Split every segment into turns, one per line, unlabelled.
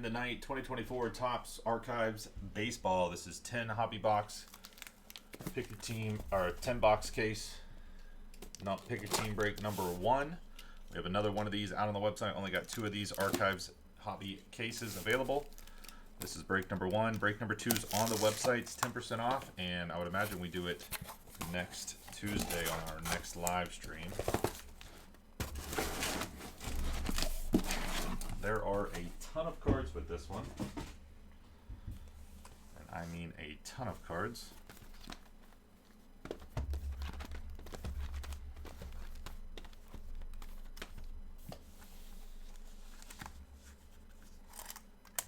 the night 2024 Topps Archives Baseball. This is 10 hobby box. Pick a team, or 10 box case. Not pick a team break number 1. We have another one of these out on the website. Only got 2 of these Archives hobby cases available. This is break number 1. Break number 2 is on the website. It's 10% off, and I would imagine we do it next Tuesday on our next live stream. There are a ton of cards with this one. And I mean a ton of cards.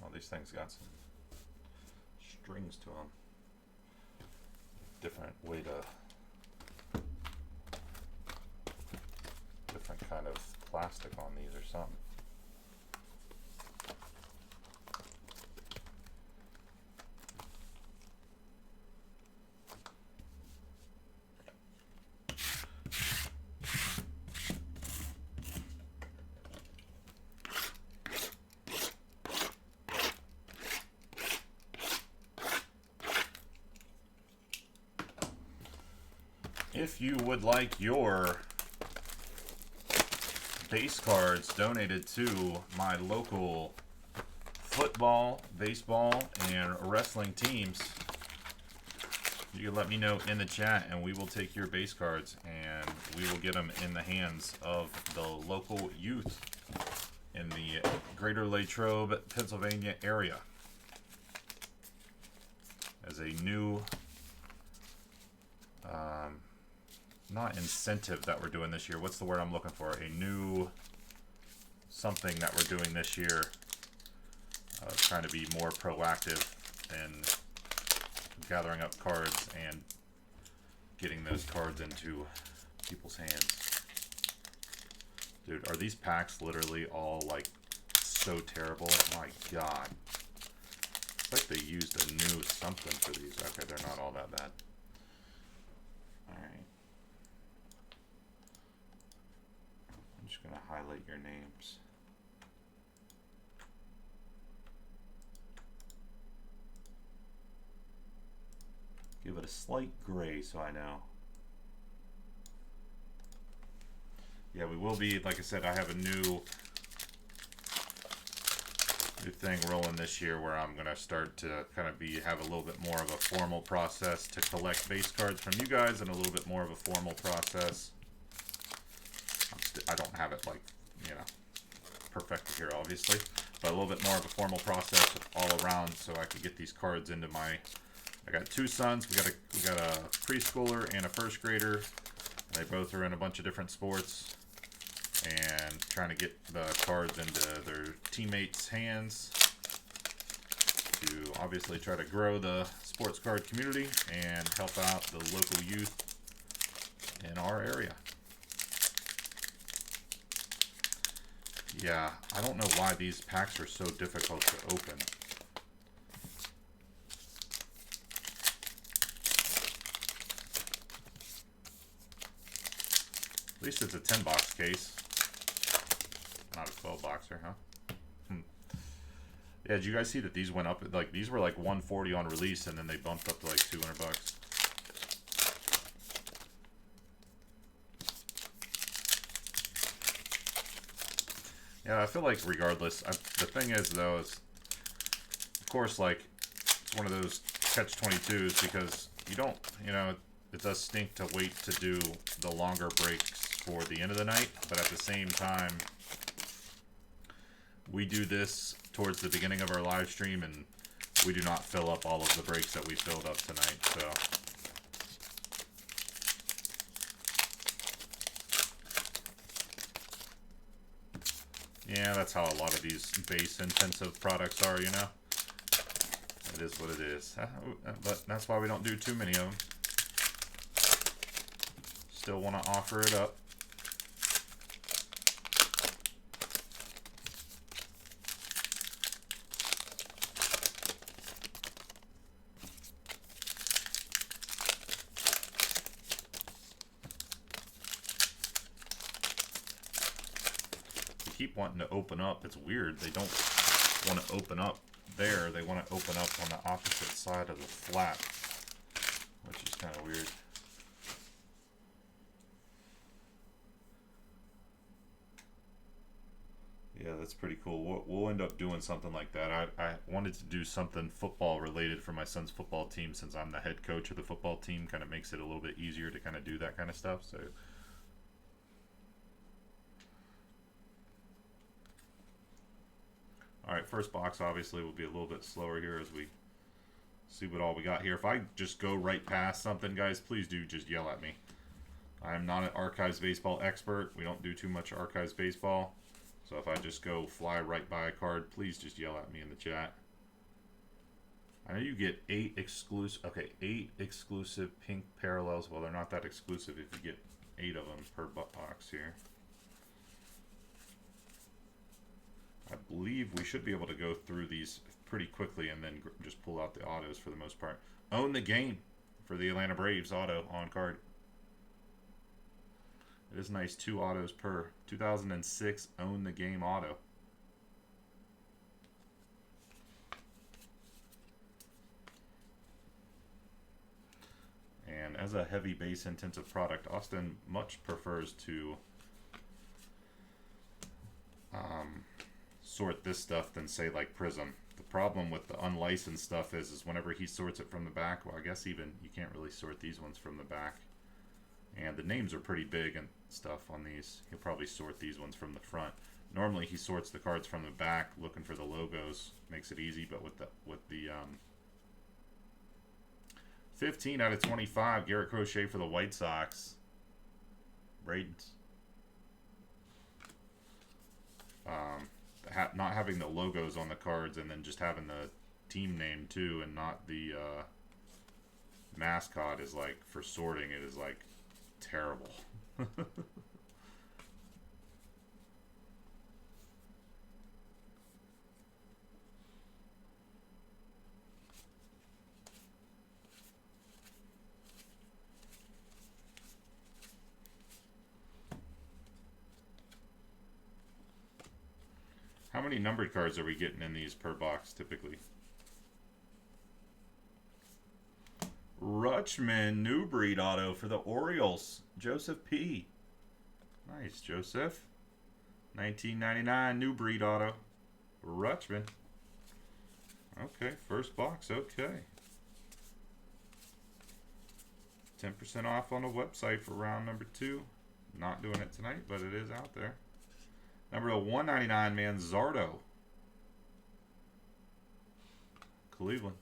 Well, these things got some strings to them. Different way to... different kind of plastic on these or something. If you would like your base cards donated to my local football, baseball, and wrestling teams, you can let me know in the chat and we will take your base cards and we will get them in the hands of the local youth in the greater Latrobe, Pennsylvania area as a new not incentive that we're doing this year. What's the word I'm looking for? A new something that we're doing this year. Trying to be more proactive in gathering up cards and getting those cards into people's hands. Dude, are these packs literally all like so terrible? My God. It's like they used a new something for these. Okay, they're not all that bad. Alright. I'm just going to highlight your names. Give it a slight gray so I know. Yeah, we will be, like I said, I have a new thing rolling this year where I'm going to start to kind of have a little bit more of a formal process to collect base cards from you guys and a little bit more of a formal process. I don't have it like, you know, perfected here obviously, but a little bit more of a formal process all around so I could get these cards into my... I got 2 sons. We got a preschooler and a first grader. They both are in a bunch of different sports and trying to get the cards into their teammates' hands to obviously try to grow the sports card community and help out the local youth in our area. Yeah, I don't know why these packs are so difficult to open. At least it's a 10 box case. Not a 12 boxer, huh? Yeah, did you guys see that these went up? Like, these were like 140 on release and then they bumped up to like 200 bucks. Yeah, I feel like regardless, the thing is though, is of course, like, it's one of those catch-22s because you don't, you know, it does stink to wait to do the longer breaks for the end of the night, but at the same time, we do this towards the beginning of our live stream, and we do not fill up all of the breaks that we filled up tonight, so... yeah, that's how a lot of these base-intensive products are, you know? It is what it is. But that's why we don't do too many of them. Still want to offer it up. Keep wanting to open up. It's weird. They don't want to open up there. They want to open up on the opposite side of the flap, which is kind of weird. Yeah, that's pretty cool. We'll end up doing something like that. I wanted to do something football related for my son's football team, since I'm the head coach of the football team. Kind of makes it a little bit easier to kind of do that kind of stuff. So, all right, first box obviously will be a little bit slower here as we see what all we got here. If I just go right past something, guys, please do just yell at me. I am not an Archives baseball expert. We don't do too much Archives baseball. So if I just go fly right by a card, please just yell at me in the chat. I know you get 8 exclusive, okay, 8 exclusive pink parallels. Well, they're not that exclusive if you get 8 of them per box here. I believe we should be able to go through these pretty quickly and then just pull out the autos for the most part. Own the game for the Atlanta Braves auto on card. It is nice, 2 autos per. 2006 Own the Game auto. And as a heavy base intensive product, Austin much prefers to sort this stuff than say like Prism. The problem with the unlicensed stuff is whenever he sorts it from the back, well, I guess even you can't really sort these ones from the back. And the names are pretty big and stuff on these. He'll probably sort these ones from the front. Normally he sorts the cards from the back, looking for the logos. Makes it easy, but with the 15 out of 25, Garrett Crochet for the White Sox. Braden's. Not having the logos on the cards and then just having the team name too and not the mascot is like, for sorting, it is like terrible. How many numbered cards are we getting in these per box typically? Rutschman New Breed auto for the Orioles. Joseph P. Nice, Joseph. 1999 New Breed auto. Rutschman. Okay, first box. Okay. 10% off on the website for round number 2. Not doing it tonight, but it is out there. Number 199, Manzardo. Cleveland.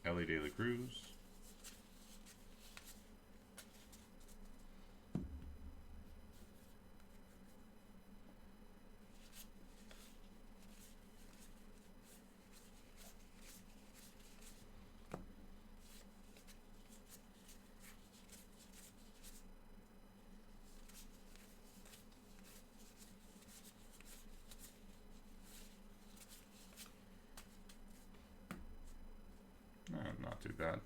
Ellie De La Cruz. Not too bad.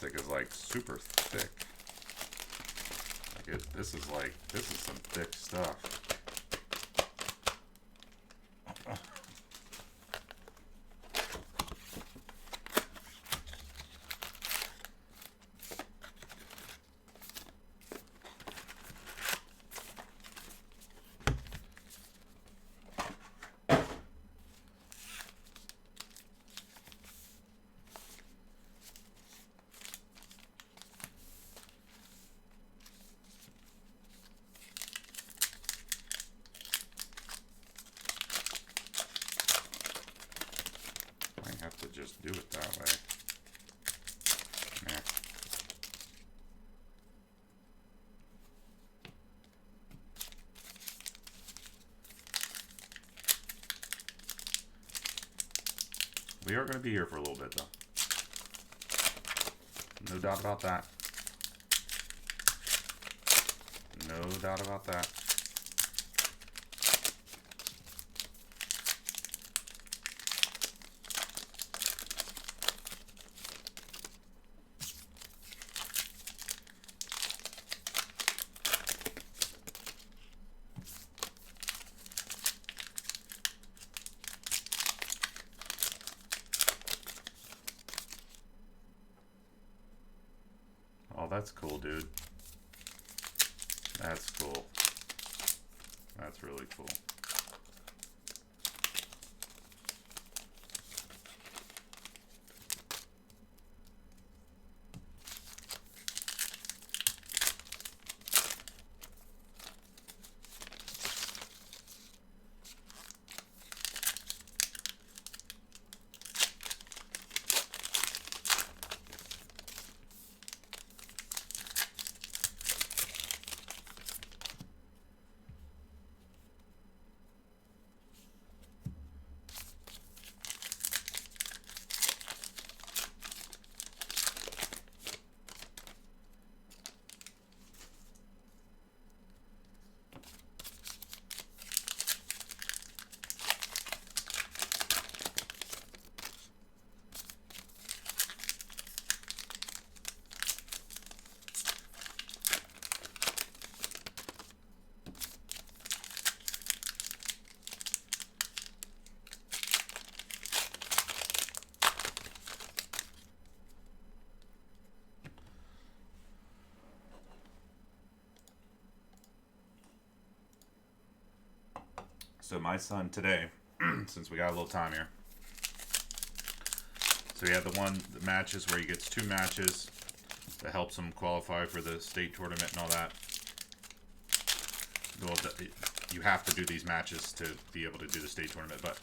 plastic is like super thick. Like this is some thick stuff. Have to just do it that way. Nah. We are going to be here for a little bit, though. No doubt about that. No doubt about that. Oh, that's cool, dude. That's cool. That's really cool. So my son today, since we got a little time here, so he had the matches where he gets 2 matches that helps him qualify for the state tournament and all that. Well, you have to do these matches to be able to do the state tournament, but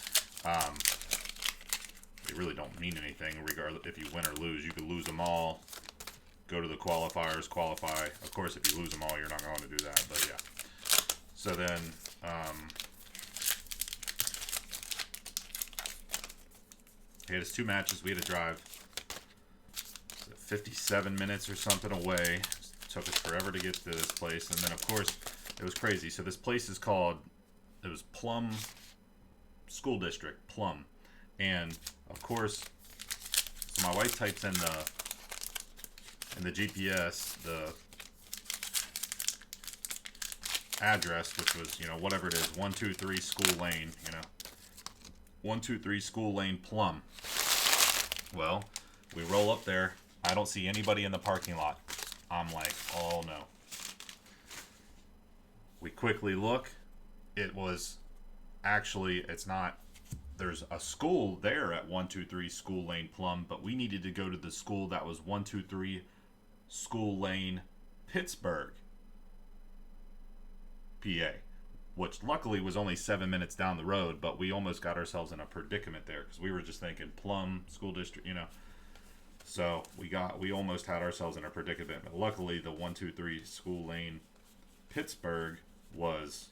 they really don't mean anything regardless if you win or lose. You could lose them all, go to the qualifiers, qualify. Of course, if you lose them all, you're not going to do that, but yeah. So then, he had his 2 matches. We had to drive 57 minutes or something away. It took us forever to get to this place. And then, of course, it was crazy. So this place is called, it was Plum School District, Plum. And, of course, so my wife types in the GPS, the address, which was, whatever it is, 123 School Lane, 123 School Lane, Plum. Well, we roll up there. I don't see anybody in the parking lot. I'm like, oh no. We quickly look. It was actually, it's not, there's a school there at 123 School Lane, Plum, but we needed to go to the school that was 123 School Lane, Pittsburgh, PA. Which luckily was only 7 minutes down the road, but we almost got ourselves in a predicament there because we were just thinking Plum School District, So we almost had ourselves in a predicament. But luckily, the 123 School Lane, Pittsburgh was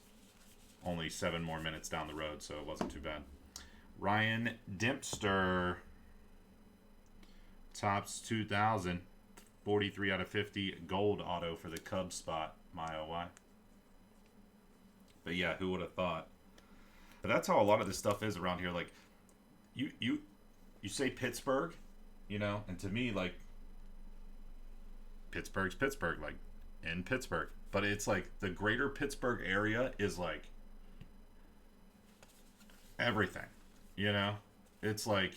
only 7 more minutes down the road, so it wasn't too bad. Ryan Dempster, tops 2000, 43 out of 50, gold auto for the Cubs spot, my OY. But yeah, who would have thought? But that's how a lot of this stuff is around here. Like, you say Pittsburgh, and to me, like, Pittsburgh's Pittsburgh, like in Pittsburgh. But it's like the greater Pittsburgh area is like everything, you know? It's like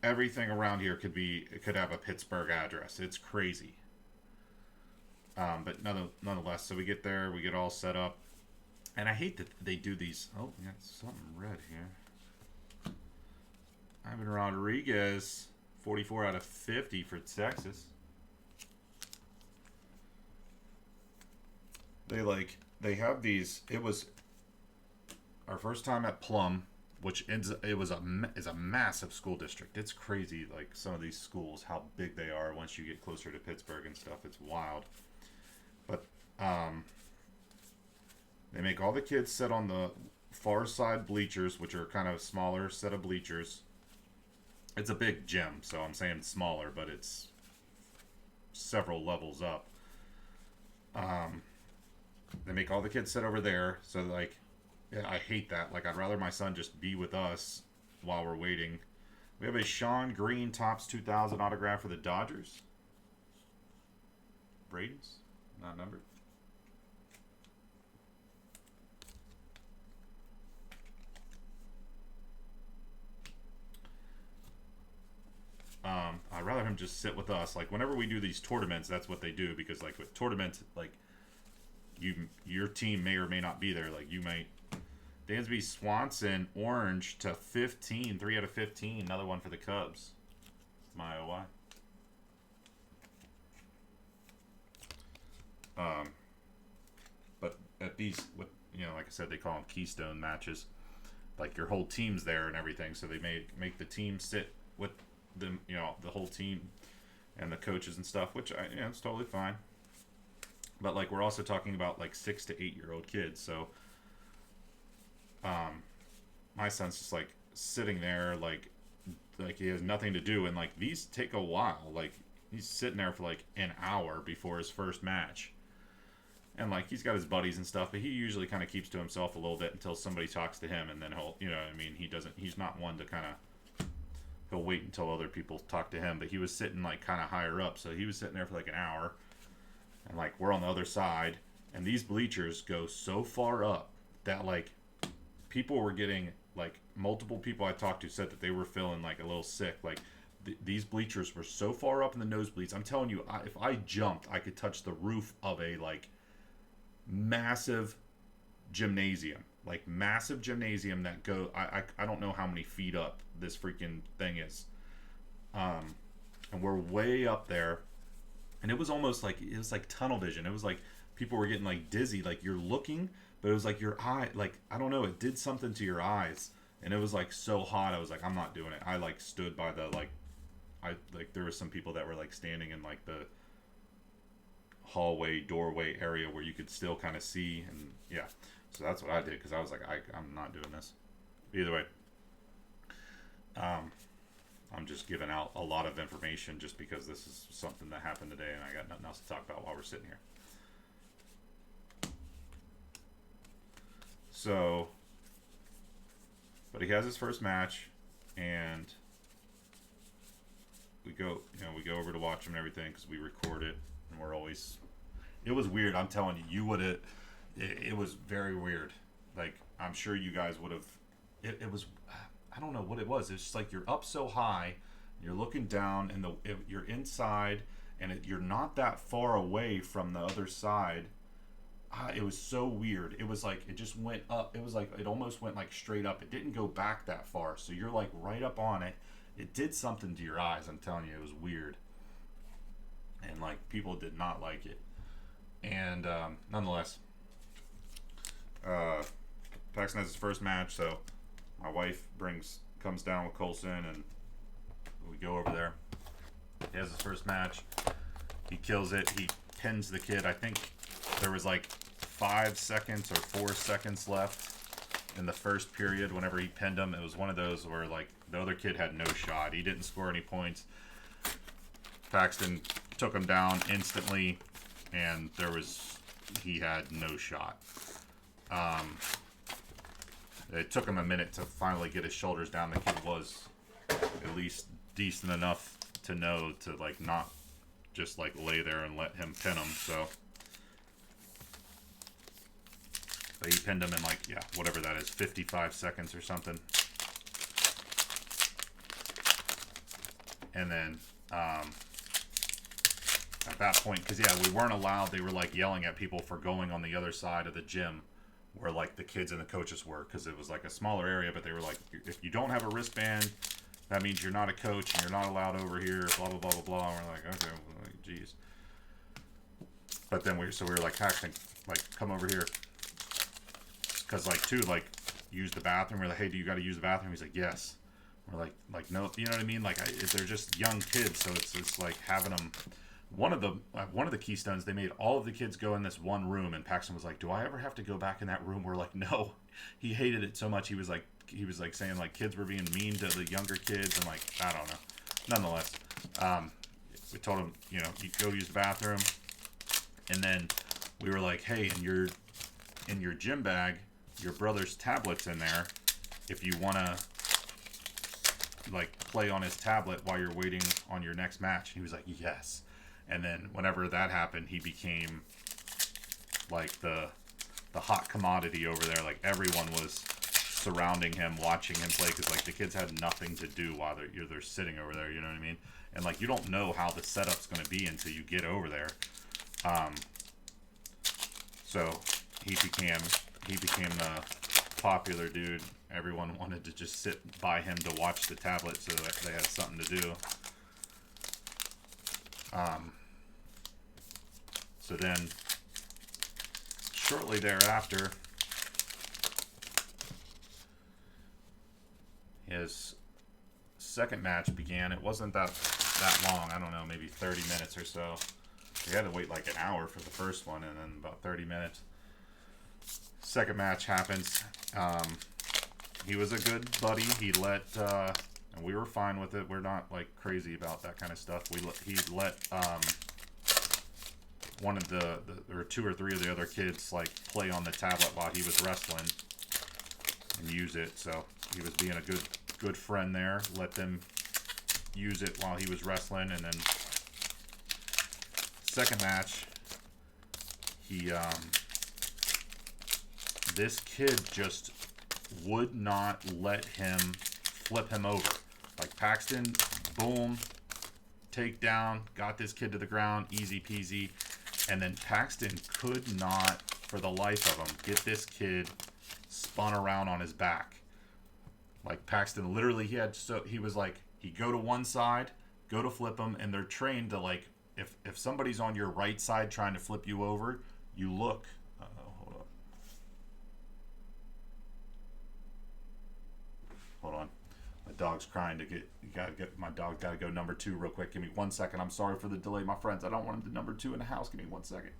everything around here could have a Pittsburgh address. It's crazy. But nonetheless, so we get there, we get all set up, and I hate that they do these. Oh, we got something red here. Ivan Rodriguez, 44 out of 50 for Texas. They have these. It was our first time at Plum, which is a massive school district. It's crazy, like some of these schools, how big they are once you get closer to Pittsburgh and stuff. It's wild. But they make all the kids sit on the far side bleachers, which are kind of smaller set of bleachers. It's a big gym, so I'm saying smaller, but it's several levels up. They make all the kids sit over there, so like, yeah, I hate that. Like, I'd rather my son just be with us while we're waiting. We have a Sean Green Topps 2000 autograph for the Dodgers. Braden's not numbered. I'd rather him just sit with us. Like, whenever we do these tournaments, that's what they do, because like with tournaments, like your team may or may not be there. Like, you might. Dansby Swanson, orange to 15, 3 out of 15. Another one for the Cubs. My OY. But at these, what, you know, like I said, they call them Keystone matches. Like, your whole team's there and everything, so they make the team sit with them, you know, the whole team and the coaches and stuff, which it's totally fine. But like, we're also talking about like 6 to 8 year old kids, so my son's just like sitting there like he has nothing to do, and like these take a while. Like, he's sitting there for like an hour before his first match, and like he's got his buddies and stuff, but he usually kind of keeps to himself a little bit until somebody talks to him, and then he'll, you know what I mean, he's not one to kind of, he'll wait until other people talk to him. But he was sitting like kind of higher up, so he was sitting there for like an hour, and like we're on the other side, and these bleachers go so far up that like people were getting, like, multiple people I talked to said that they were feeling like a little sick. Like, these bleachers were so far up in the nosebleeds. I'm telling you, if I jumped, I could touch the roof of a like massive gymnasium. Like, massive gymnasium that go, I don't know how many feet up this freaking thing is. And we're way up there, and it was almost like, it was like tunnel vision. It was like people were getting like dizzy, like you're looking, but it was like your eye, like, I don't know, it did something to your eyes, and it was like so hot. I was like, I'm not doing it. I like stood by the there were some people that were like standing in like the hallway doorway area where you could still kind of see, and yeah, so that's what I did, because I was like, I'm not doing this. Either way, I'm just giving out a lot of information just because this is something that happened today, and I got nothing else to talk about while we're sitting here. So, but he has his first match, and we go over to watch him and everything, because we record it, and we're always, it was weird. I'm telling you, you would have, it was very weird. Like, I'm sure you guys would have, it was, I don't know what it was. It's just like, you're up so high, you're looking down, and you're inside, and you're not that far away from the other side. It was so weird. It was like, it just went up. It was like, it almost went like straight up. It didn't go back that far. So you're like right up on it. It did something to your eyes. I'm telling you, it was weird. And like, people did not like it. And nonetheless, Paxton has his first match. So my wife comes down with Colson, and we go over there. He has his first match. He kills it. He pins the kid. I think there was like 5 seconds or 4 seconds left in the first period whenever he pinned him. It was one of those where like the other kid had no shot. He didn't score any points. Paxton took him down instantly, and he had no shot. It took him a minute to finally get his shoulders down. The kid was at least decent enough to know to like not just like lay there and let him pin him. So, but he pinned him in like, yeah, whatever that is, 55 seconds or something. And then at that point, because yeah, we weren't allowed, they were like yelling at people for going on the other side of the gym where like the kids and the coaches were, because it was like a smaller area, but they were like, if you don't have a wristband, that means you're not a coach and you're not allowed over here, blah, blah, blah, blah, blah. And we're like, okay, well, geez. But then we were like, Paxton, like, come over here. Because like, too, like, use the bathroom. We're like, hey, do you got to use the bathroom? He's like, yes. We're like, no, you know what I mean? Like, they're just young kids, so it's like having them. One of the keystones, they made all of the kids go in this one room, and Paxton was like, do I ever have to go back in that room? We're like, no. He hated it so much. He was like saying like kids were being mean to the younger kids, and like, I don't know. Nonetheless, we told him, you know, you go use the bathroom, and then we were like, hey, in your gym bag, your brother's tablet's in there. If you wanna like play on his tablet while you're waiting on your next match. And he was like, yes. And then whenever that happened, he became like the hot commodity over there. Like everyone was surrounding him, watching him play, because like the kids had nothing to do while they're sitting over there. You know what I mean? And like you don't know how the setup's going to be until you get over there. So he became the popular dude. Everyone wanted to just sit by him to watch the tablet, so that they had something to do. So then, shortly thereafter, his second match began. It wasn't that long. I don't know, maybe 30 minutes or so. We had to wait like an hour for the first one, and then about 30 minutes. Second match happens. He was a good buddy. He let, and we were fine with it. We're not like crazy about that kind of stuff. He let one of the or two or three of the other kids like play on the tablet while he was wrestling and use it. So he was being a good friend there. Let them use it while he was wrestling, and then second match, he this kid just would not let him flip him over. Like Paxton, boom, takedown, got this kid to the ground, easy peasy. And then Paxton could not, for the life of him, get this kid spun around on his back. Like Paxton, literally, he was like, he'd go to one side, go to flip him, and they're trained to like, if somebody's on your right side trying to flip you over, you look. Hold on. My dog's crying to my dog gotta go number 2 real quick. Give me 1 second. I'm sorry for the delay, my friends. I don't want him to number 2 in the house. Give me 1 second.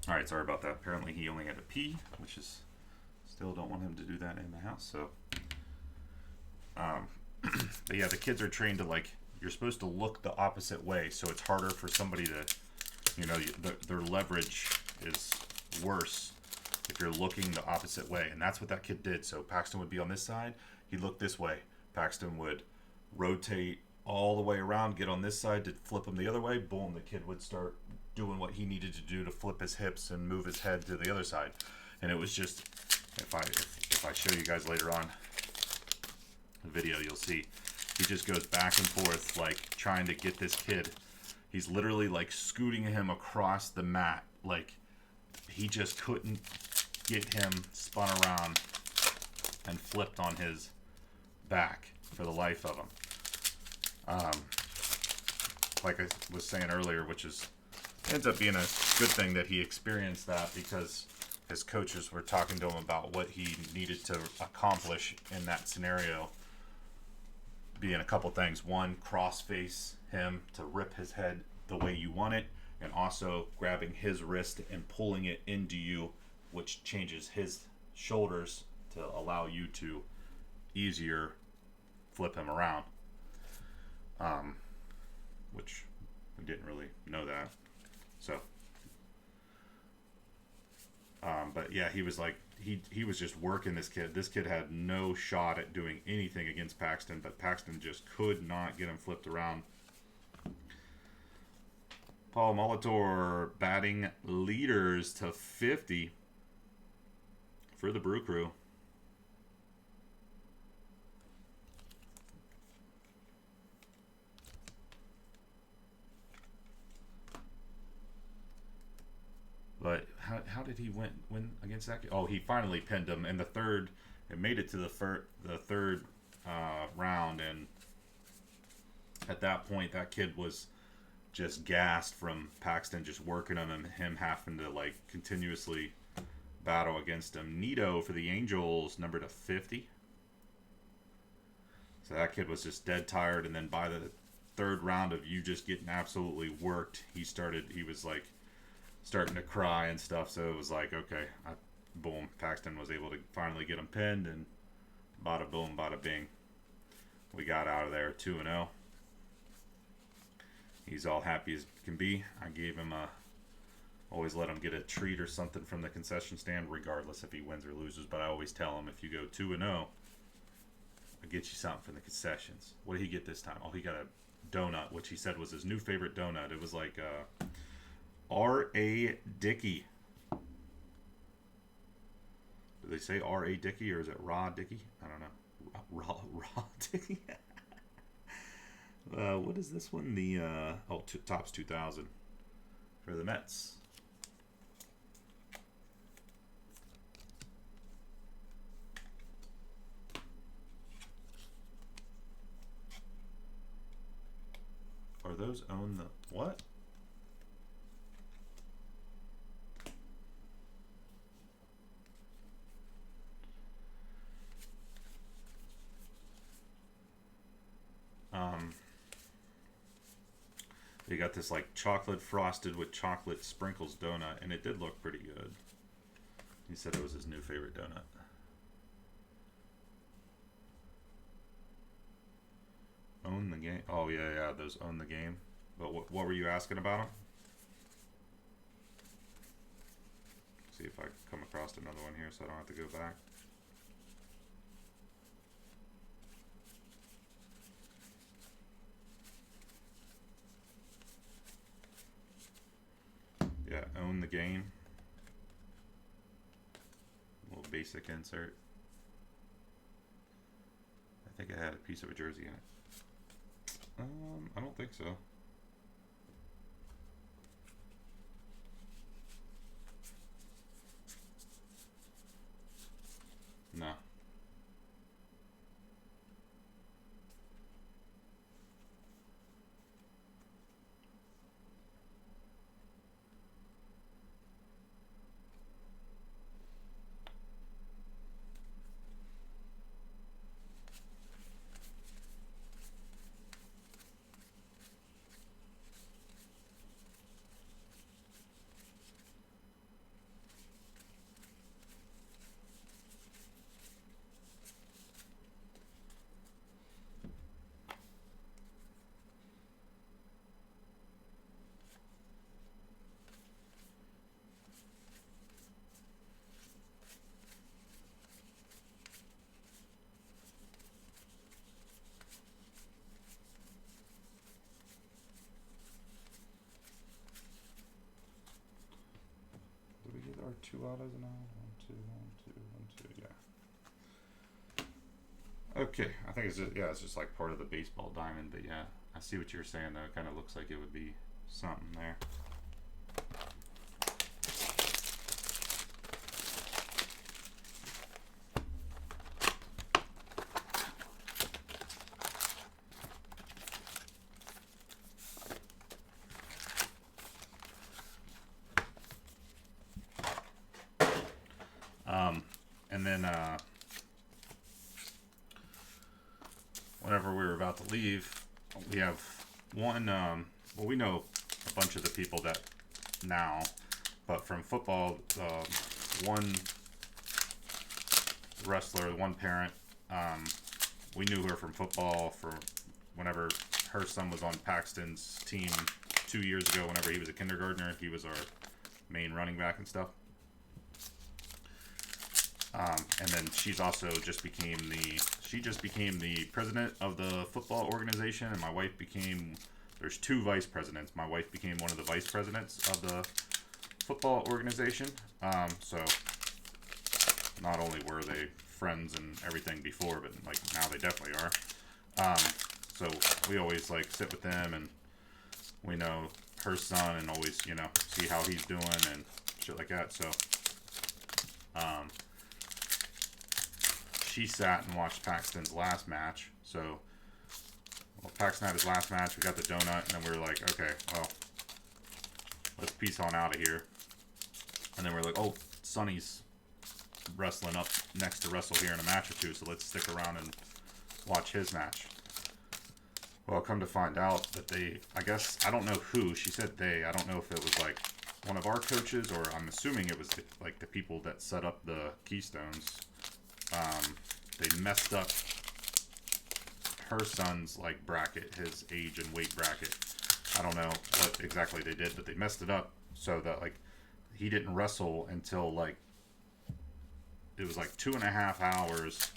Alright, sorry about that. Apparently he only had a pee, which is, still don't want him to do that in the house, so. But yeah, the kids are trained to, like, you're supposed to look the opposite way, so it's harder for somebody to, you know, their leverage is worse if you're looking the opposite way. And that's what that kid did. So Paxton would be on this side, he'd look this way. Paxton would rotate all the way around, get on this side to flip him the other way. Boom, the kid would start doing what he needed to do to flip his hips and move his head to the other side. And it was just, if I show you guys later on the video, you'll see he just goes back and forth, like trying to get this kid. He's literally like scooting him across the mat. Like he just couldn't get him spun around and flipped on his back for the life of him. Like I was saying earlier, which is ends up being a good thing that he experienced that, because his coaches were talking to him about what he needed to accomplish in that scenario, being a couple things. One, cross face him to rip his head the way you want it, and also grabbing his wrist and pulling it into you, which changes his shoulders to allow you to easier flip him around. Which we didn't really know that. So, but yeah, he was like, he was just working this kid. This kid had no shot at doing anything against Paxton, but Paxton just could not get him flipped around. Paul Molitor batting leaders to 50 for the Brew Crew. But how did he win against that kid? Oh, he finally pinned him in the third. It made it to the third round, and at that point, that kid was just gassed from Paxton just working him and him having to like continuously battle against him. Nito for the Angels, number to 50. So that kid was just dead tired, and then by the third round of you just getting absolutely worked, he was like starting to cry and stuff. So it was like, okay, boom, Paxton was able to finally get him pinned, and bada boom, bada bing, we got out of there 2-0. He's all happy as can be. I gave him always let him get a treat or something from the concession stand, regardless if he wins or loses. But I always tell him, if you go 2-0, I'll get you something from the concessions. What did he get this time? Oh, he got a donut, which he said was his new favorite donut. It was like R.A. Dickey. Do they say R.A. Dickey, or is it Raw Dickey? I don't know. Raw Dickey? What is this one? The Topps 2000 for the Mets. Are those own the what? They got this like chocolate frosted with chocolate sprinkles donut, and it did look pretty good. He said it was his new favorite donut. Own the game. Oh yeah, those own the game. But what were you asking about them? See if I come across another one here, so I don't have to go back. Yeah, own the game. Little basic insert. I think I had a piece of a jersey in it. I don't think so. No. 2 autos now? 1, 2, 1, 2, 1, 2, yeah. Okay, I think it's just, yeah, it's just like part of the baseball diamond, but yeah, I see what you're saying though. It kind of looks like it would be something there. And then whenever we were about to leave, we have one, well, we know a bunch of the people that now, but from football, one wrestler, one parent, we knew her from football for whenever her son was on Paxton's team 2 years ago. Whenever he was a kindergartner, he was our main running back and stuff. And then she's also just became the president of the football organization, and my wife became, there's 2 vice presidents. My wife became one of the vice presidents of the football organization. So not only were they friends and everything before, but like now they definitely are. So we always like sit with them, and we know her son, and always, you know, see how he's doing and shit like that. So she sat and watched Paxton's last match. So, well, Paxton had his last match. We got the donut, and then we were like, okay, well, let's peace on out of here. And then we were like, oh, Sonny's wrestling up next to wrestle here in a match or two, so let's stick around and watch his match. Well, come to find out that they, I guess, I don't know who, she said they, I don't know if it was like one of our coaches, or I'm assuming it was like the people that set up the Keystones. They messed up her son's like bracket, his age and weight bracket. I don't know what exactly they did, but they messed it up so that like he didn't wrestle until like it was like 2.5 hours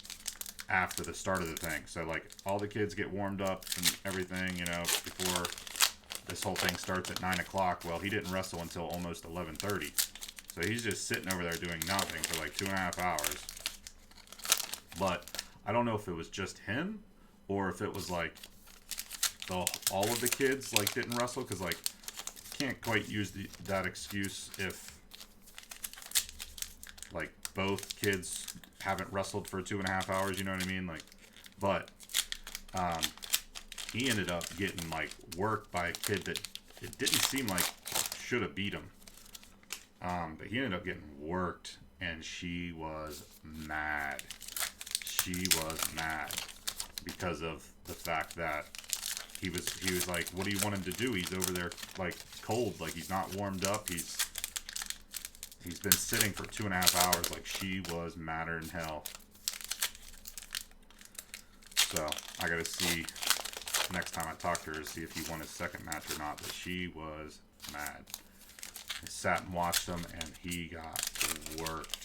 after the start of the thing. So like all the kids get warmed up and everything, you know, before this whole thing starts at 9 o'clock. Well, he didn't wrestle until almost 11:30. So he's just sitting over there doing nothing for like 2.5 hours. But I don't know if it was just him or if it was like all of the kids like didn't wrestle, because like can't quite use that excuse if like both kids haven't wrestled for 2.5 hours, you know what I mean? Like, but he ended up getting like worked by a kid that it didn't seem like should have beat him. But he ended up getting worked, and she was mad. She was mad because of the fact that he was like, what do you want him to do? He's over there like cold, like he's not warmed up. He's been sitting for 2.5 hours. Like, she was madder than hell. So I gotta see next time I talk to her, see if he won his second match or not. But she was mad. I sat and watched him, and he got worked.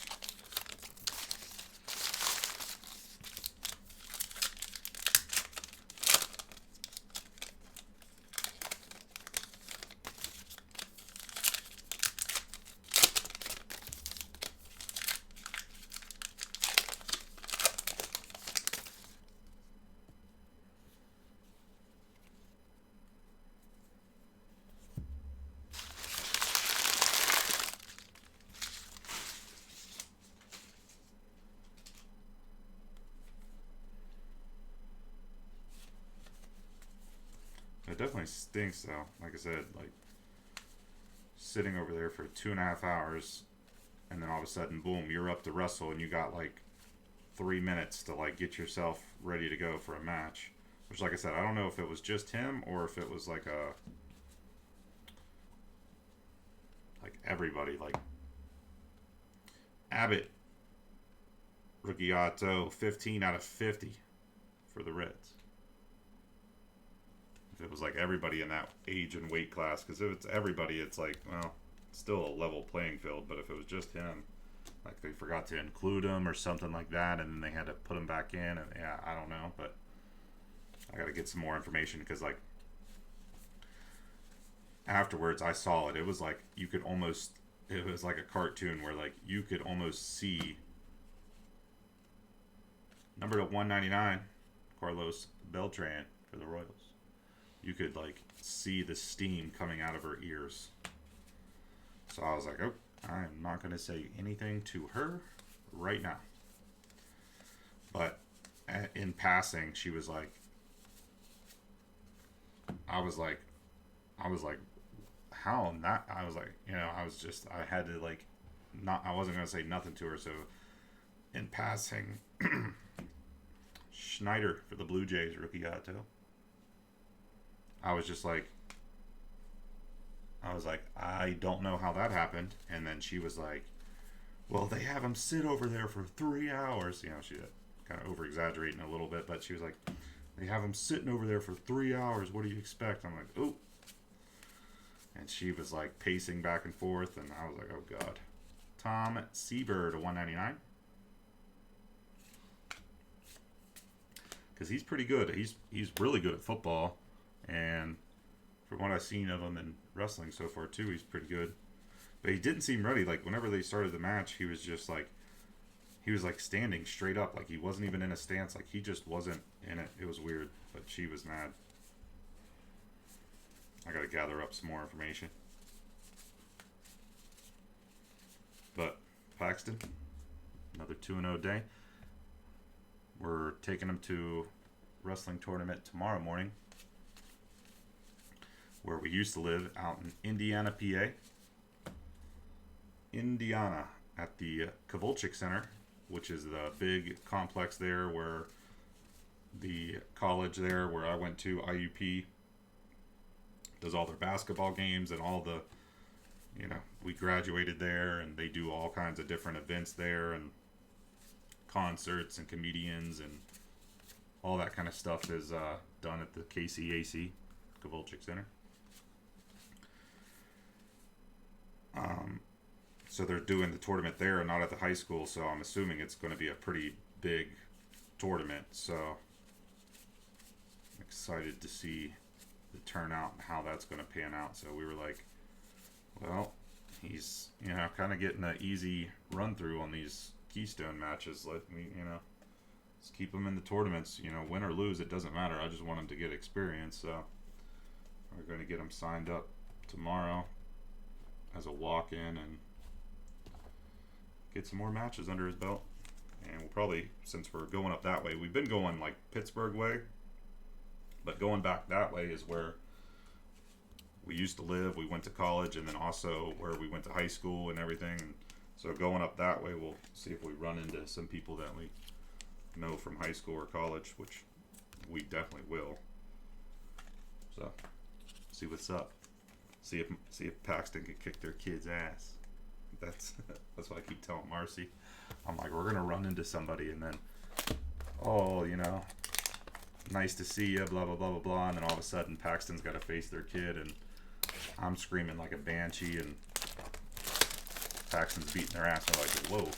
It definitely stinks though. Like I said, like sitting over there for 2.5 hours, and then all of a sudden, boom, you're up to wrestle, and you got like 3 minutes to like get yourself ready to go for a match. Which, like I said, I don't know if it was just him or if it was like everybody, like Abbott, Ricciotto, 15 out of 50 for the Reds. If it was like everybody in that age and weight class, because if it's everybody, it's like, well, it's still a level playing field. But if it was just him, like they forgot to include him or something like that, and then they had to put him back in, and yeah, I don't know, but I got to get some more information, because like afterwards I saw it. It was like you could almost it was like a cartoon where like you could almost see number to 199, Carlos Beltran for the Royals. You could like see the steam coming out of her ears. So I was like, oh, I'm not going to say anything to her right now. But in passing, she was like, I was like, how not? I was like, I had to like, not, I wasn't going to say nothing to her. So in passing, Schneider for the Blue Jays, rookie auto. I was like, I don't know how that happened. And then she was like, well, they have him sit over there for 3 hours. You know, she kind of over exaggerating a little bit, but she was like, they have him sitting over there for 3 hours. What do you expect? I'm like, oh. And she was like pacing back and forth, and I was like, oh God. Tom Seaver to 199. Because he's pretty good. He's really good at football, and from what I've seen of him in wrestling so far too, he's pretty good. But he didn't seem ready. Like whenever they started the match, he was just like, he was like standing straight up, like he wasn't even in a stance, like he just wasn't in it. It was weird, but she was mad. I gotta gather up some more information. But Paxton, another 2-0 day. We're taking him to wrestling tournament tomorrow morning, where we used to live out in Indiana, PA. Indiana, at the Kovalchik Center, which is the big complex there where the college there where I went to, IUP, does all their basketball games and all the, we graduated there, and they do all kinds of different events there and concerts and comedians and all that kind of stuff is done at the KCAC, Kovalchik Center. So they're doing the tournament there and not at the high school, so I'm assuming it's going to be a pretty big tournament. So I'm excited to see the turnout and how that's going to pan out. So we were like, well, he's, kind of getting an easy run through on these Keystone matches. Let me, let's keep him in the tournaments. Win or lose, it doesn't matter. I just want him to get experience. So we're going to get him signed up tomorrow as a walk-in and get some more matches under his belt. And we'll probably, since we're going up that way, we've been going like Pittsburgh way, but going back that way is where we used to live. We went to college, and then also where we went to high school and everything. And so going up that way, we'll see if we run into some people that we know from high school or college, which we definitely will. So see what's up. See if Paxton can kick their kid's ass. That's what I keep telling Marcy. I'm like, we're gonna run into somebody, and then, oh, nice to see you, blah blah blah blah blah, and then all of a sudden Paxton's got to face their kid, and I'm screaming like a banshee, and Paxton's beating their ass. I'm like, whoa.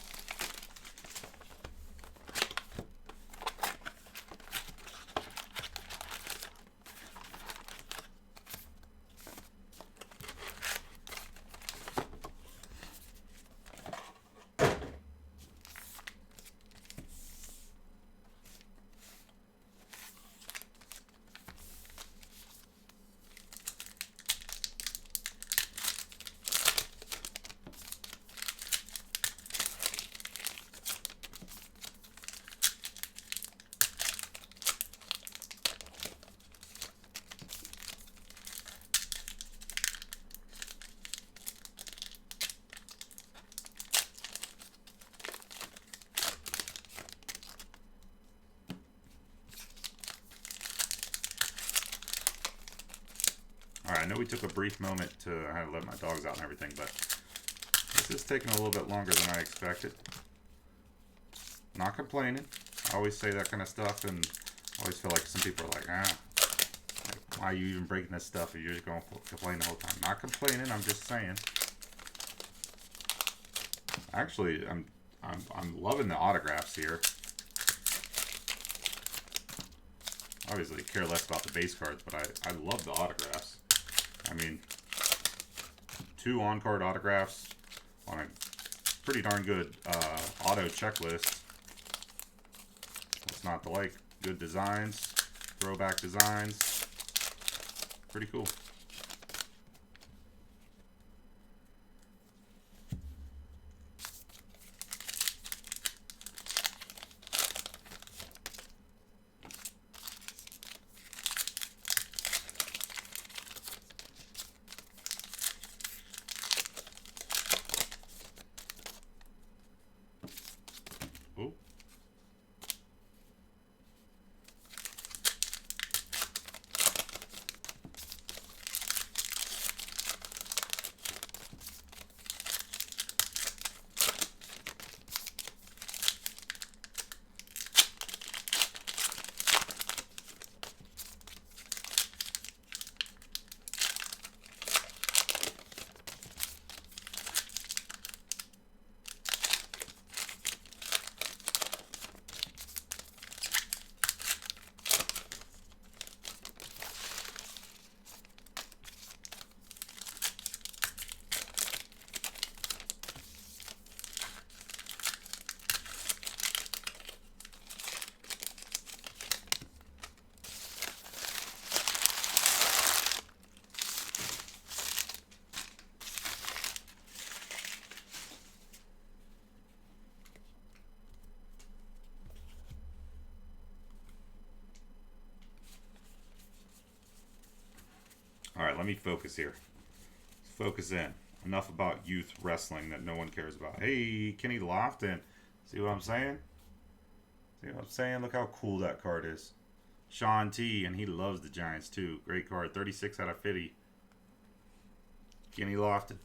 Alright, I know we took a brief moment to have to let my dogs out and everything, but this is taking a little bit longer than I expected. Not complaining. I always say that kind of stuff, and I always feel like some people are like, like, why are you even breaking this stuff if you're just going to complain the whole time? Not complaining, I'm just saying. Actually, I'm loving the autographs here. Obviously, care less about the base cards, but I love the autographs. I mean, 2 on-card autographs on a pretty darn good auto checklist. What's not to like? Good designs, throwback designs. Pretty cool. Oh. Alright, let me focus here. Focus in. Enough about youth wrestling that no one cares about. Hey, Kenny Lofton. See what I'm saying? See what I'm saying? Look how cool that card is. Sean T, and he loves the Giants too. Great card. 36 out of 50. Kenny Lofton.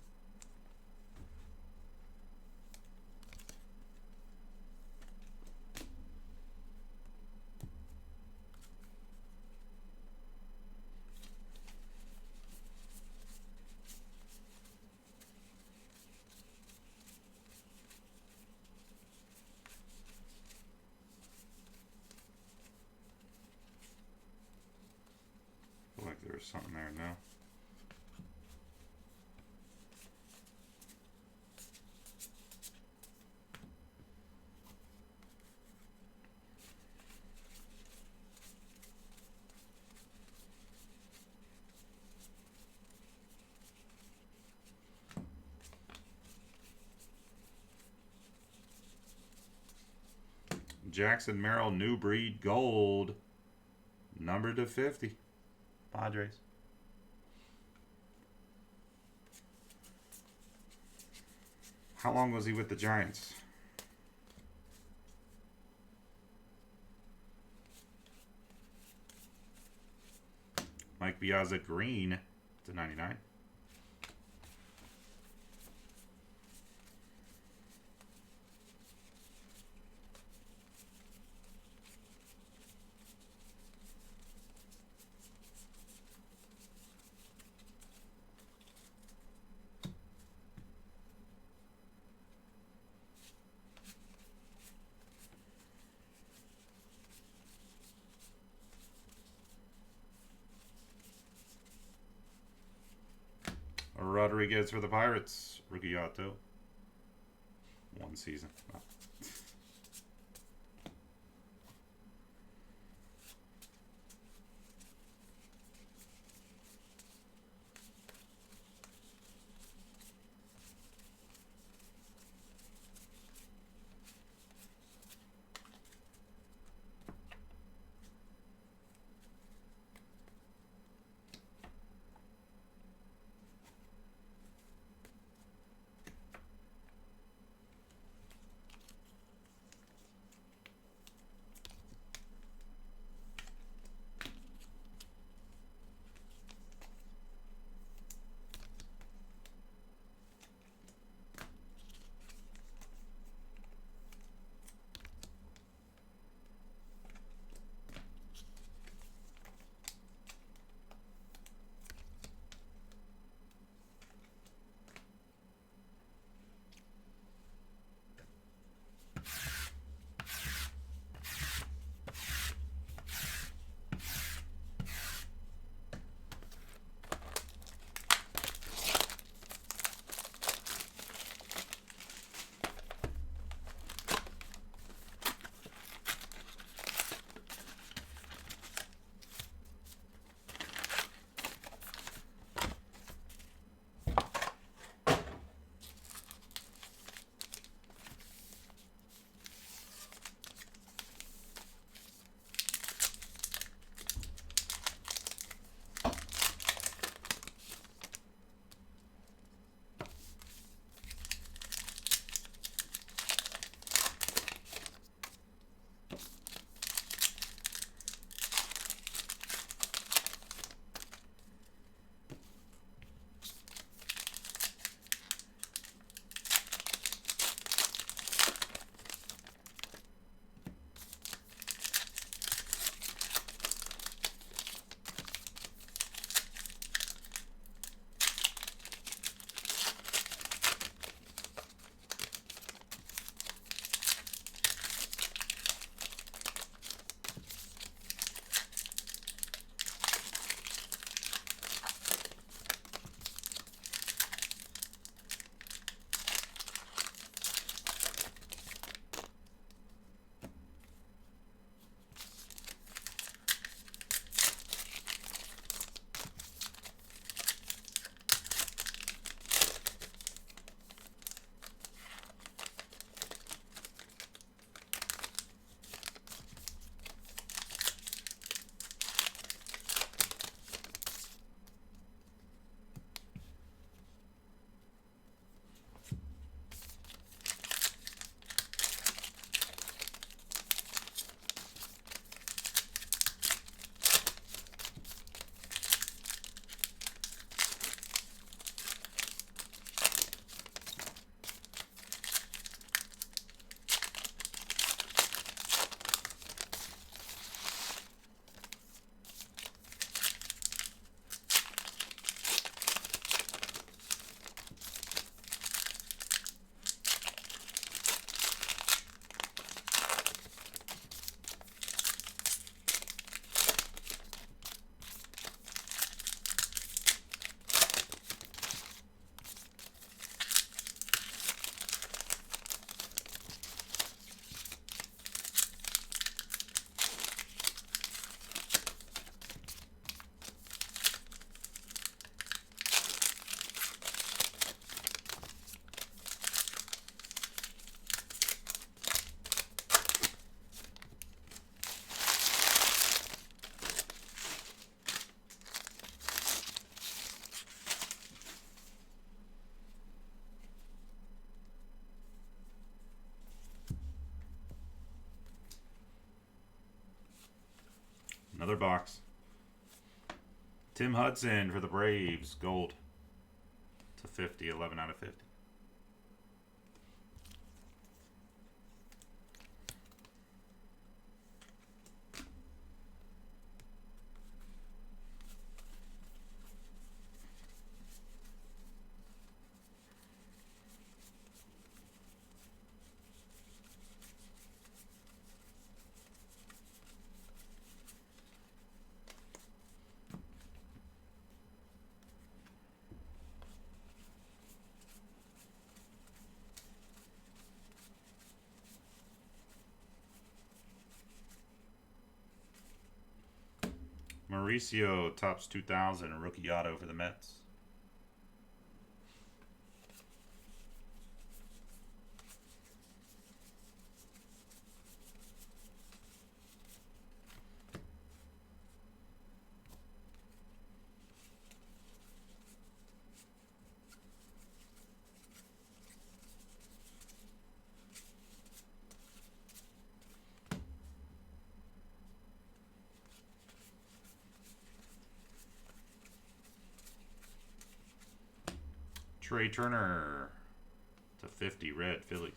I feel like there's something there now. Jackson Merrill, New Breed Gold. Numbered to 50. Padres. How long was he with the Giants? Mike Piazza Green to 99. Rodriguez for the Pirates. Rookie auto. One season. Oh. Another box. Tim Hudson for the Braves. Gold. To 50. 11 out of 50. Mauricio tops 2000, a rookie auto for the Mets. Trey Turner to 50, red, Phillies.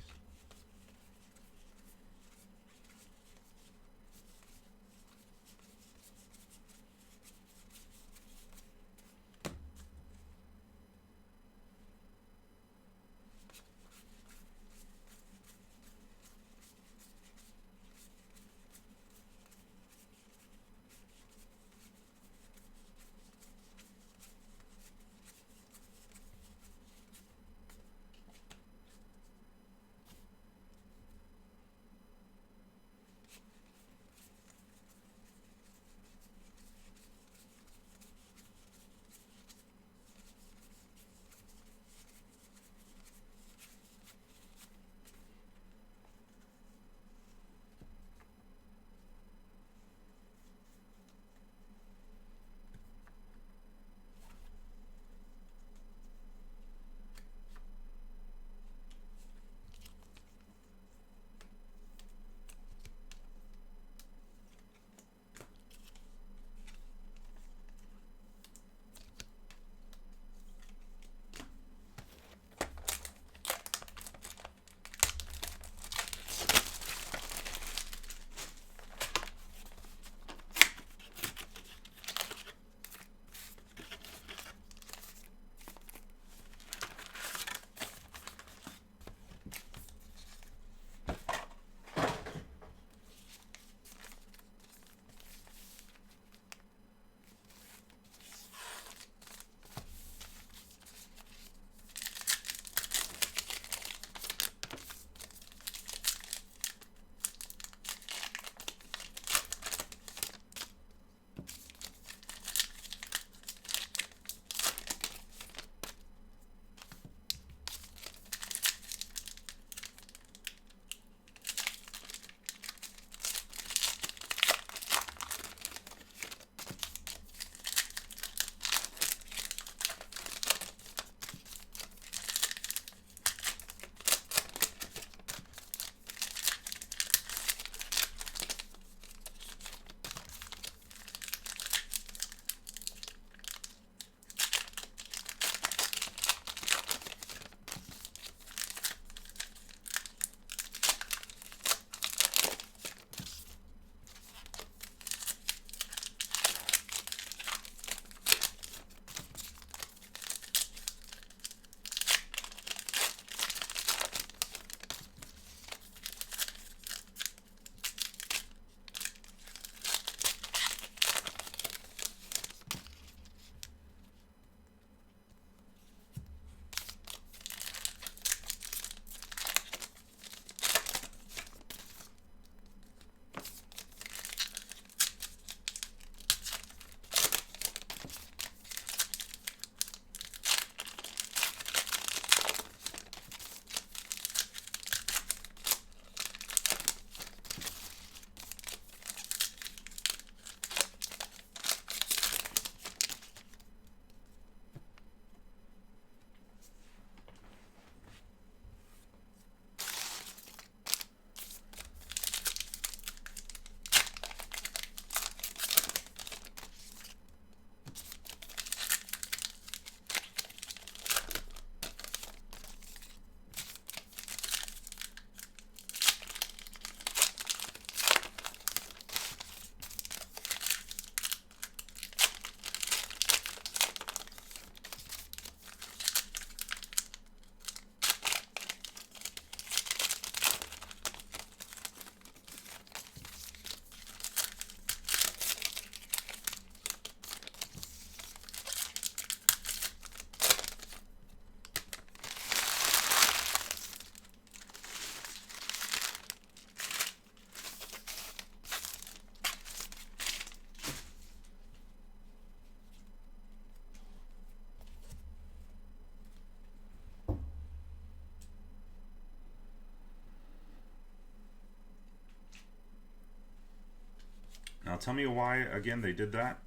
tell me why again they did that.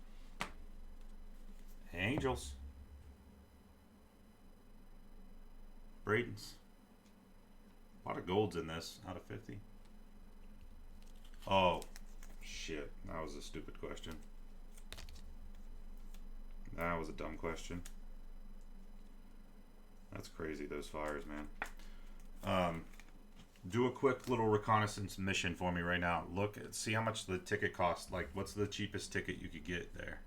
Angels. Braden's. A lot of golds in this out of 50. Oh, shit. That was a stupid question. That was a dumb question. That's crazy, those flyers, man. Do a quick little reconnaissance mission for me right now. Look, see how much the ticket costs. Like, what's the cheapest ticket you could get there?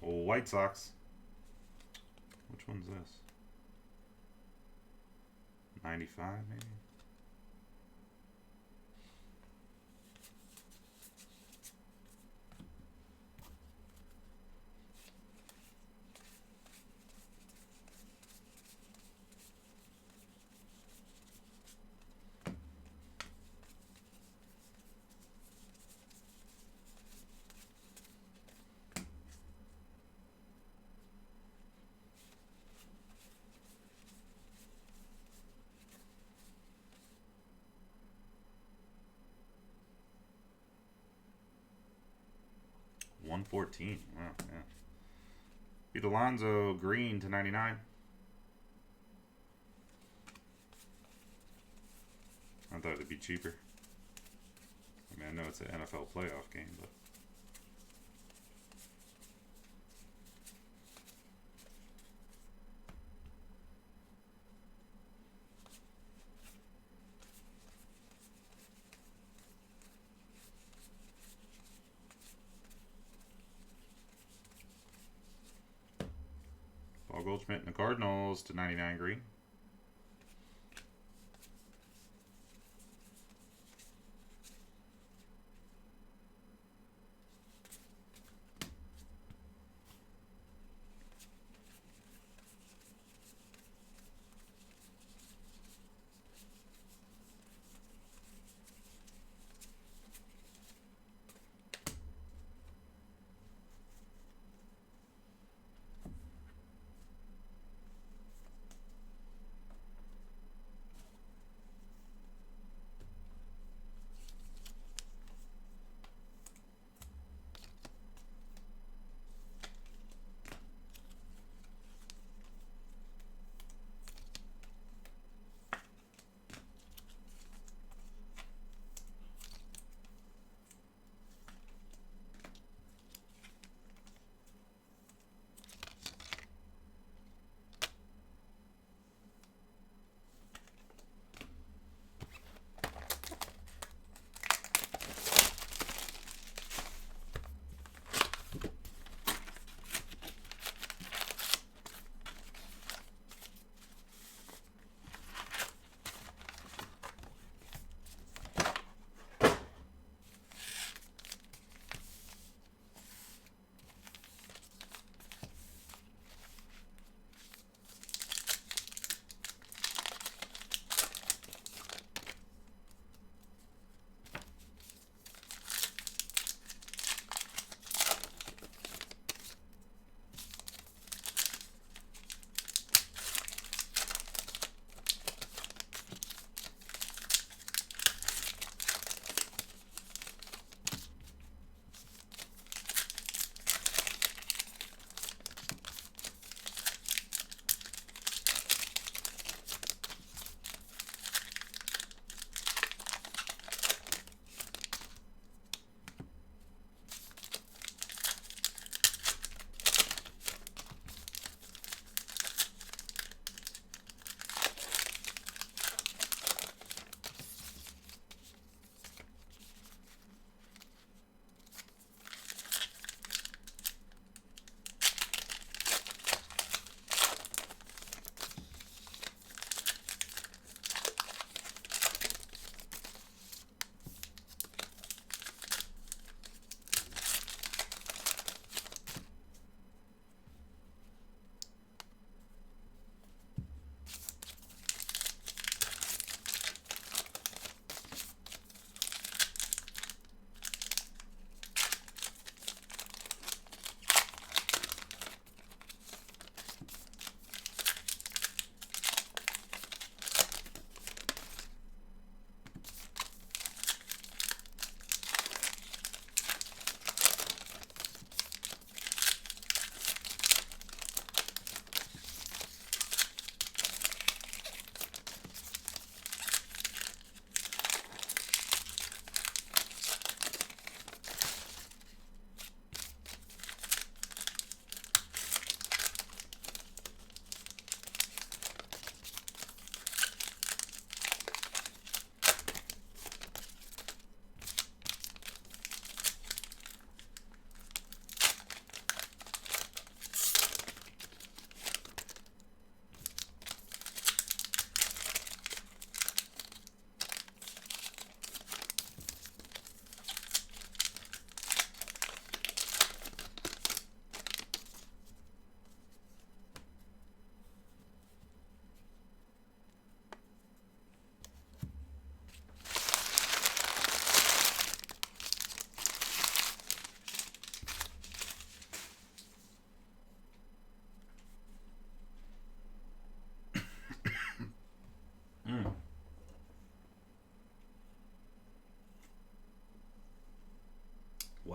White Sox. Which one's this? 95 maybe? $114. Wow, yeah. Beat Alonso green to 99. I thought it'd be cheaper. I mean, I know it's an NFL playoff game, but Paul Goldschmidt and the Cardinals to 99 green.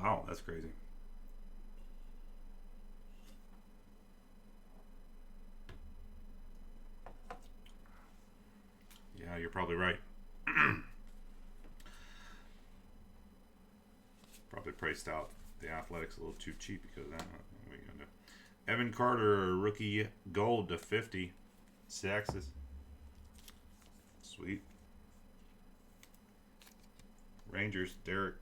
Wow, that's crazy. Yeah, you're probably right. Probably priced out the Athletics a little too cheap because of that. What are you gonna do? Evan Carter, rookie gold to 50. Saxes. Sweet. Rangers, Derek.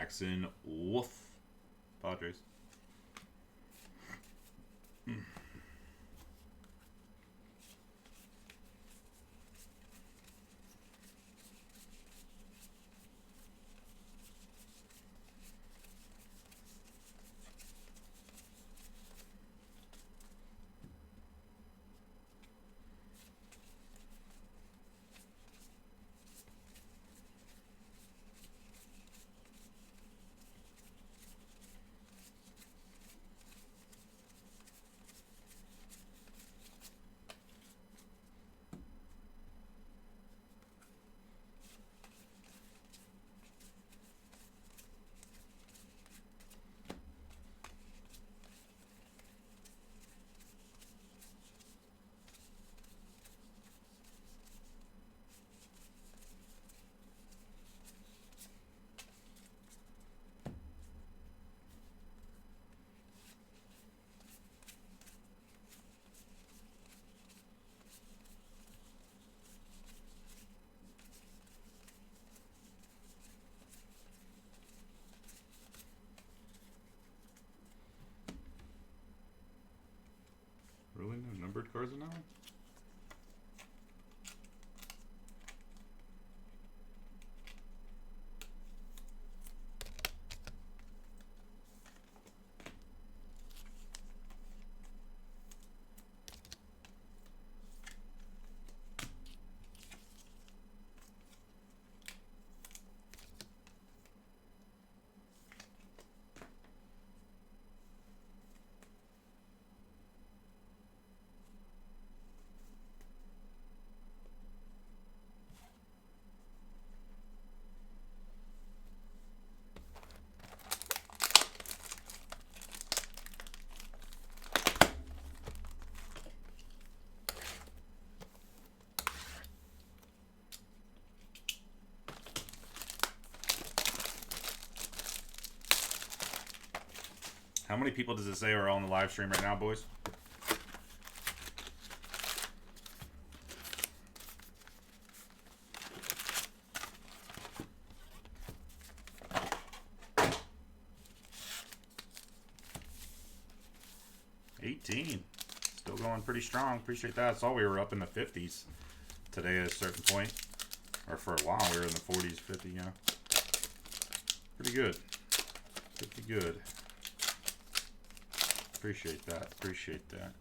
Jackson Wolf. Padres. Really? No numbered cards in that one? How many people does it say are on the live stream right now, boys? Still going pretty strong. Appreciate that. I saw we were up in the 50s today at a certain point. Or for a while we were in the 40s, 50, yeah. Pretty good. Pretty good. Appreciate that. Appreciate that.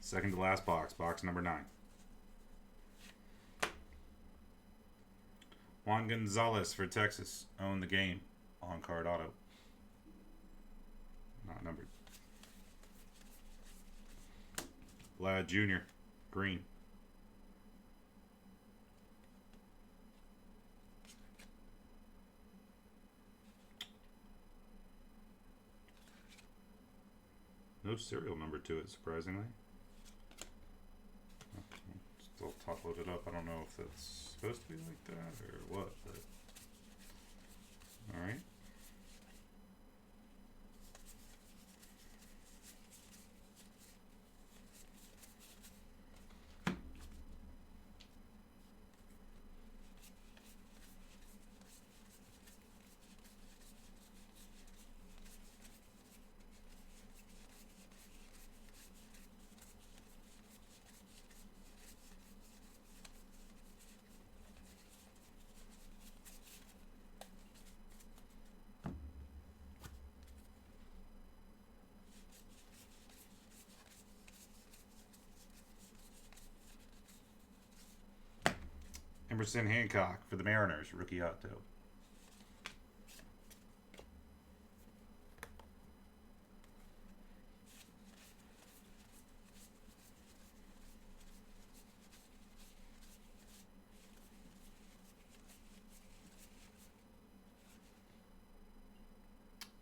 Second to last box, box number 9. Juan Gonzalez for Texas. Own the game. On card auto. Not numbered. Vlad Jr. Green. No serial number to it, surprisingly. Still top loaded up. I don't know if that's supposed to be like that or what, but alright. Emerson Hancock for the Mariners, rookie auto.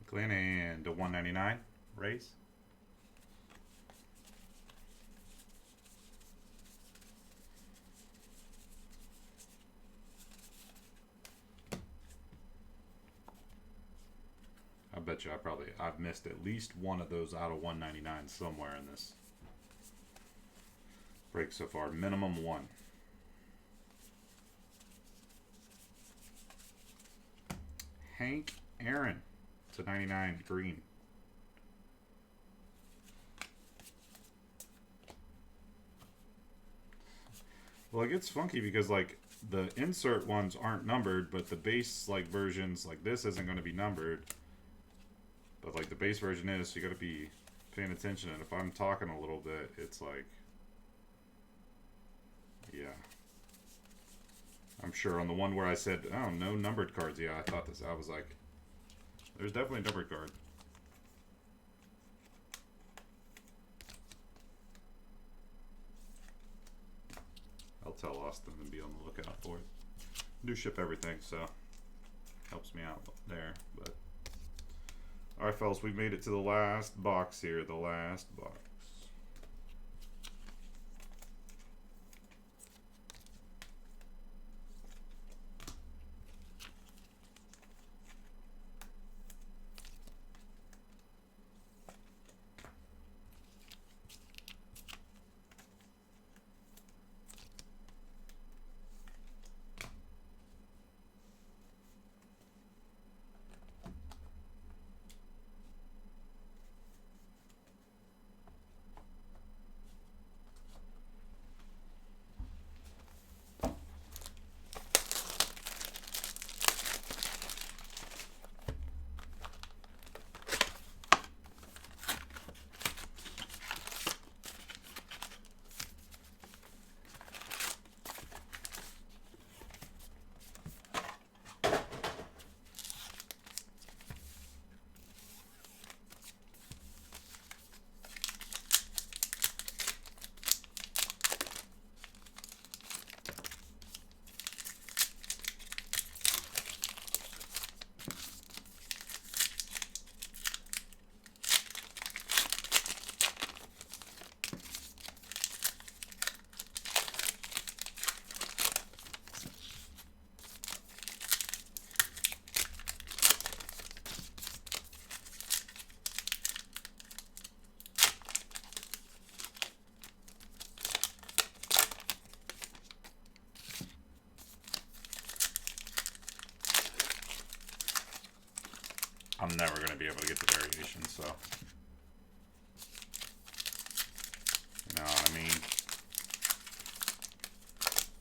McClanahan to 199, Rays. I bet you I've missed at least one of those out of 199 somewhere in this break so far. Minimum one. Hank Aaron to 99 green. Well, it gets funky because like the insert ones aren't numbered, but the base like versions like this isn't going to be numbered. But like the base version is, so you got to be paying attention. And if I'm talking a little bit, it's like, yeah. I'm sure on the one where I said, oh, no numbered cards. Yeah, I thought this. I was like, there's definitely a numbered card. I'll tell Austin and be on the lookout for it. I do ship everything, so helps me out there. But all right, fellas, we made it to the last box here. The last box. I'm never going to be able to get the variation, so. No, I mean,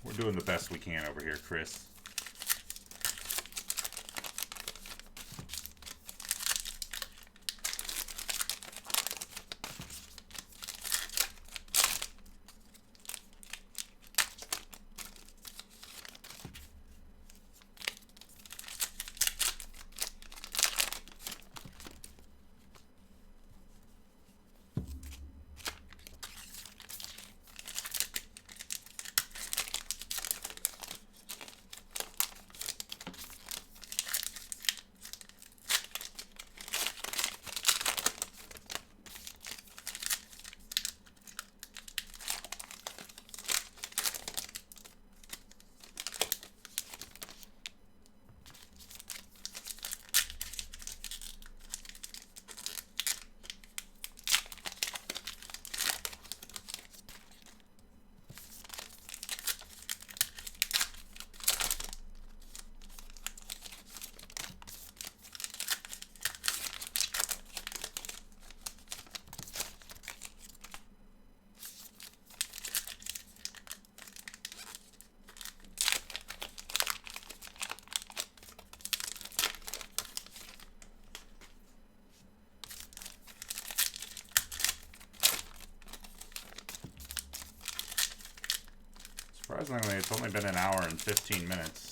we're doing the best we can over here, Chris.
Surprisingly, it's only been an hour and 15 minutes.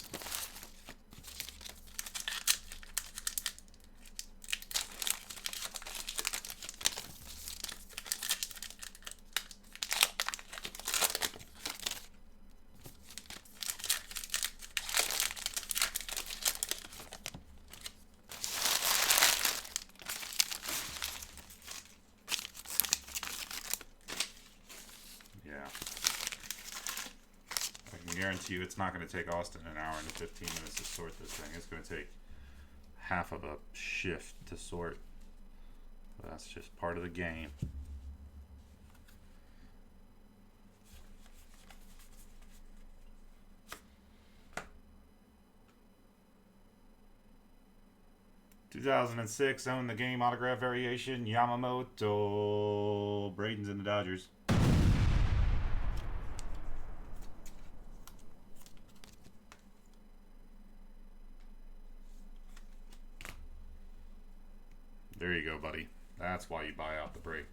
Guarantee you it's not going to take Austin an hour and 15 minutes to sort this thing. It's going to take half of a shift to sort. But that's just part of the game. "2006 owned the game autograph variation Yamamoto. Braden's in the Dodgers." There you go, buddy. That's why you buy out the break.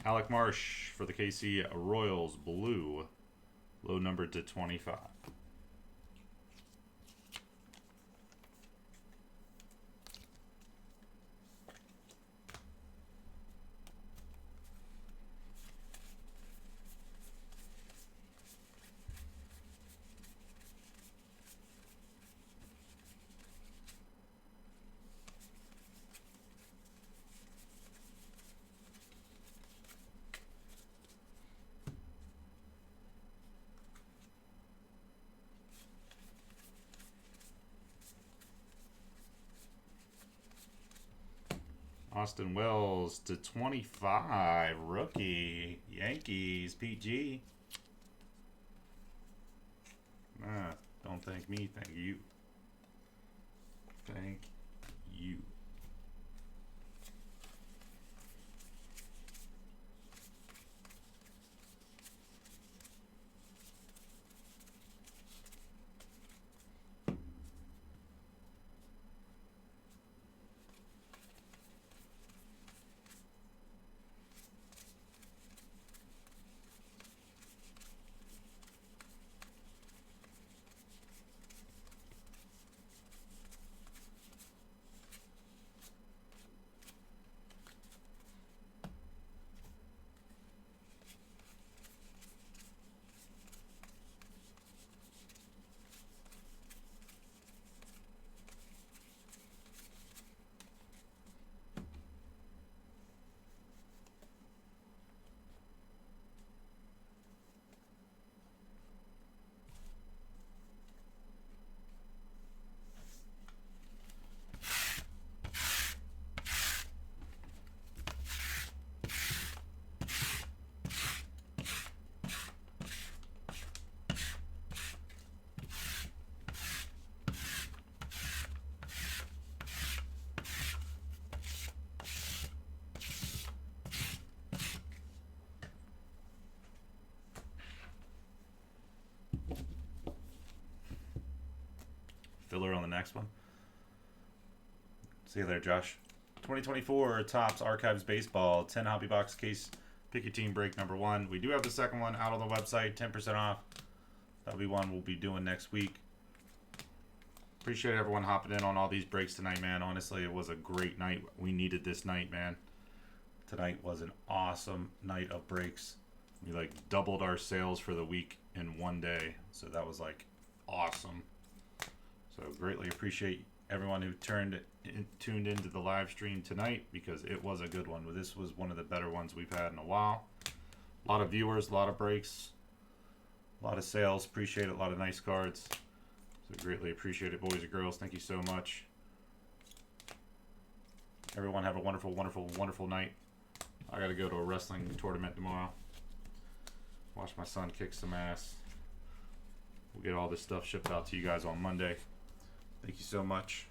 Alec Marsh for the KC Royals, blue, low numbered to 25. Austin Wells to 25, rookie, Yankees, PG. Don't thank me, thank you. Thank you. Filler on the next one. See you there, Josh. 2024 Topps Archives Baseball 10 hobby box case. Pick your team break number 1. We do have the second one out on the website, 10% off. That'll be one we'll be doing next week. Appreciate everyone hopping in on all these breaks tonight, man. Honestly, it was a great night. We needed this night, man. Tonight was an awesome night of breaks. We like doubled our sales for the week in one day. So that was like awesome. So greatly appreciate everyone who tuned into the live stream tonight, because it was a good one. This was one of the better ones we've had in a while. A lot of viewers, a lot of breaks, a lot of sales. Appreciate it. A lot of nice cards. So greatly appreciate it, boys and girls. Thank you so much. Everyone have a wonderful, wonderful, wonderful night. I got to go to a wrestling tournament tomorrow.
Watch my son kick some ass. We'll get all this stuff shipped out to you guys on Monday. Thank you so much.